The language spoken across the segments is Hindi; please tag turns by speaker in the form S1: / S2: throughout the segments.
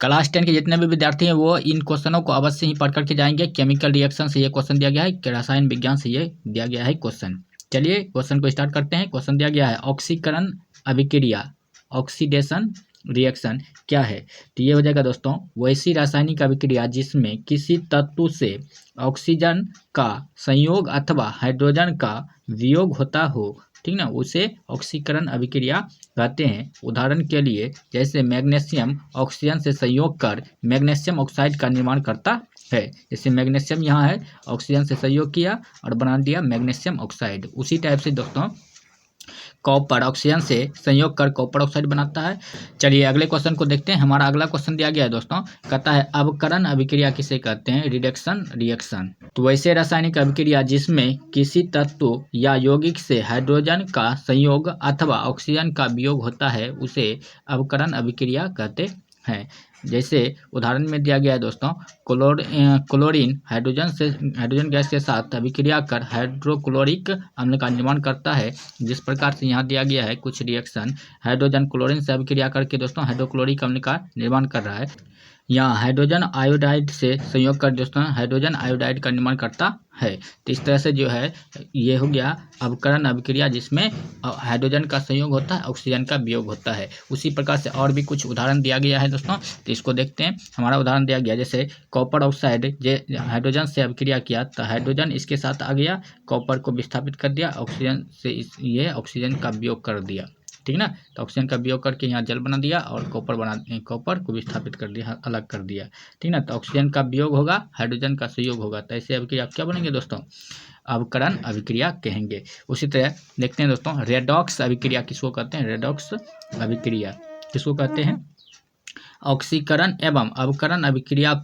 S1: क्लास 10 के जितने भी विद्यार्थी हैं वो इन क्वेश्चनों को अवश्य ही पढ़ करके जाएंगे। केमिकल रिएक्शन से ये क्वेश्चन दिया गया है, रसायन विज्ञान से ये दिया गया है क्वेश्चन। चलिए क्वेश्चन को स्टार्ट करते हैं। क्वेश्चन दिया गया है ऑक्सीकरण अभिक्रिया, ऑक्सीडेशन रिएक्शन क्या है। तो ये हो जाएगा दोस्तों वैसी रासायनिक अभिक्रिया जिसमें किसी तत्व से ऑक्सीजन का संयोग अथवा हाइड्रोजन का वियोग होता हो, ठीक ना, उसे ऑक्सीकरण अभिक्रिया कहते हैं। उदाहरण के लिए जैसे मैग्नीशियम ऑक्सीजन से संयोग कर मैग्नीशियम ऑक्साइड का निर्माण करता है। जैसे मैग्नीशियम यहाँ है, ऑक्सीजन से संयोग किया और बना दिया मैग्नीशियम ऑक्साइड। उसी टाइप से दोस्तों कॉपर ऑक्सीजन से संयोग कर कॉपर ऑक्साइड बनाता है। चलिए अगले क्वेश्चन को देखते हैं। हमारा अगला क्वेश्चन दिया गया है दोस्तों, कहता है अवकरण अभिक्रिया किसे कहते हैं, रिडक्शन रिएक्शन। तो वैसे रासायनिक अभिक्रिया जिसमें किसी तत्व या यौगिक से हाइड्रोजन का संयोग अथवा ऑक्सीजन का वियोग होता है उसे अवकरण अभिक्रिया कहते हैं। जैसे उदाहरण में दिया गया है दोस्तों क्लोरीन हाइड्रोजन गैस के साथ अभिक्रिया कर हाइड्रोक्लोरिक अम्ल का निर्माण करता है। जिस प्रकार से यहाँ दिया गया है कुछ रिएक्शन, हाइड्रोजन क्लोरीन से अभिक्रिया करके दोस्तों हाइड्रोक्लोरिक अम्ल का निर्माण कर रहा है। यहाँ हाइड्रोजन आयोडाइड से संयोग कर दोस्तों हाइड्रोजन आयोडाइड का निर्माण करता है। तो इस तरह से जो है ये हो गया अवकरण अभिक्रिया जिसमें हाइड्रोजन का संयोग होता है, ऑक्सीजन का वियोग होता है। उसी प्रकार से और भी कुछ उदाहरण दिया गया है दोस्तों, तो इसको देखते हैं। हमारा उदाहरण दिया गया जैसे कॉपर ऑक्साइड हाइड्रोजन से अभिक्रिया किया तो हाइड्रोजन इसके साथ आ गया, कॉपर को विस्थापित कर दिया, ऑक्सीजन से ये ऑक्सीजन का वियोग कर दिया, ठीक ना। तो ऑक्सीजन का वियोग करके यहाँ जल बना दिया और कॉपर को विस्थापित कर दिया, अलग कर दिया, ठीक ना। तो ऑक्सीजन का वियोग होगा, हाइड्रोजन का संयोग होगा, तो ऐसे अभिक्रिया क्या बनेंगे दोस्तों, अवकरण अभिक्रिया कहेंगे। उसी तरह देखते हैं दोस्तों रेडॉक्स अभिक्रिया किसको कहते हैं, रेडॉक्स अभिक्रिया किसको कहते हैं, ऑक्सीकरण एवं अवकरण अभिक्रिया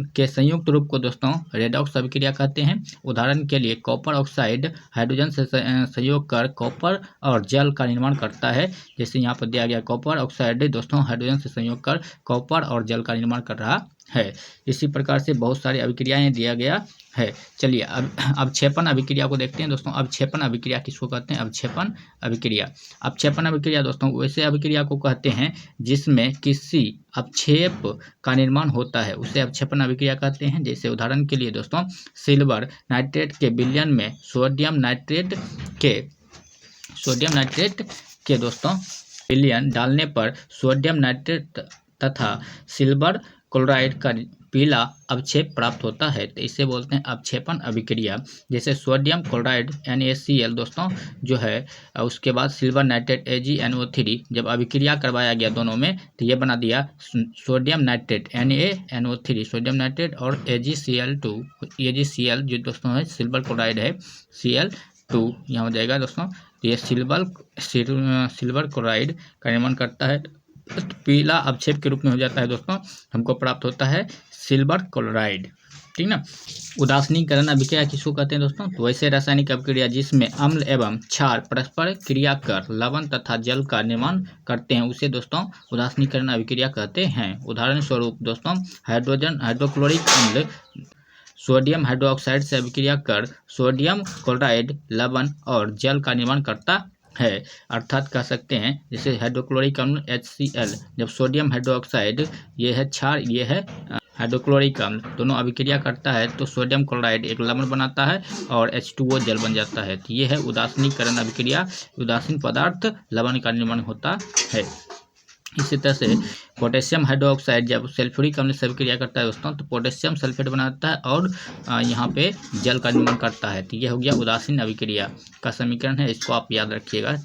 S1: के संयुक्त रूप को दोस्तों रेडॉक्स अभिक्रिया कहते हैं। उदाहरण के लिए कॉपर ऑक्साइड हाइड्रोजन से संयोग कर कॉपर और जल का निर्माण करता है। जैसे यहाँ पर दिया गया कॉपर ऑक्साइड दोस्तों हाइड्रोजन से संयोग कर कॉपर और जल का निर्माण कर रहा है। इसी प्रकार से बहुत सारी अभिक्रियाएं दिया गया है। चलिए अब अवक्षेपण अभिक्रिया को देखते हैं दोस्तों। अवक्षेपण अभिक्रिया किसको कहते हैं, अवक्षेपण अभिक्रिया। अवक्षेपण अभिक्रिया दोस्तों वैसे अभिक्रिया को कहते हैं जिसमें किसी अवक्षेप का निर्माण होता है, उसे अवक्षेपण अभिक्रिया कहते हैं। जैसे उदाहरण के लिए दोस्तों सिल्वर नाइट्रेट के विलयन में सोडियम नाइट्रेट के दोस्तों विलयन डालने पर सोडियम नाइट्रेट तथा सिल्वर क्लोराइड का पीला अवक्षेप प्राप्त होता है, तो इसे बोलते हैं अवक्षेपण अभिक्रिया। जैसे सोडियम क्लोराइड NaCl दोस्तों जो है, उसके बाद सिल्वर नाइट्रेट AgNO3 जब अभिक्रिया करवाया गया दोनों में तो ये बना दिया sodium nitrate NaNO3 sodium nitrate और AgCl जो दोस्तों है सिल्वर क्लोराइड है Cl2 यहाँ हो जाएगा दोस्तों। ये सिल्वर क्लोराइड का निर्माण करता है, पीला अवक्षेप के रूप में हो जाता है दोस्तों, हमको प्राप्त होता है सिल्वर क्लोराइड, ठीक ना। उदासीनीकरण अभिक्रिया किसको कहते हैं दोस्तों, तो वैसे रासायनिक अभिक्रिया जिसमें अम्ल एवं क्षार परस्पर क्रिया कर लवण तथा जल का निर्माण करते हैं उसे दोस्तों उदासीनीकरण अभिक्रिया कहते हैं। उदाहरण स्वरूप दोस्तों हाइड्रोक्लोरिक अम्ल सोडियम हाइड्रोक्साइड से अभिक्रिया कर सोडियम क्लोराइड लवण और जल का निर्माण करता है। अर्थात कह सकते हैं जैसे हाइड्रोक्लोरिक अम्ल HCl जब सोडियम हाइड्रोक्साइड ये है क्षार, ये है हाइड्रोक्लोरिक अम्ल, दोनों अभिक्रिया करता है तो सोडियम क्लोराइड एक लवण बनाता है और H2O जल बन जाता है। तो ये है उदासीनीकरण अभिक्रिया, उदासीन पदार्थ लवण का निर्माण होता है। इसी तरह से पोटेशियम हाइड्रोक्साइड जब सल्फ्यूरिक अम्ल से अभिक्रिया करता है दोस्तों तो पोटेशियम सल्फेट बनाता है और यहाँ पे जल का निर्माण करता है। तो यह हो गया उदासीन अभिक्रिया का समीकरण है, इसको आप याद रखिएगा।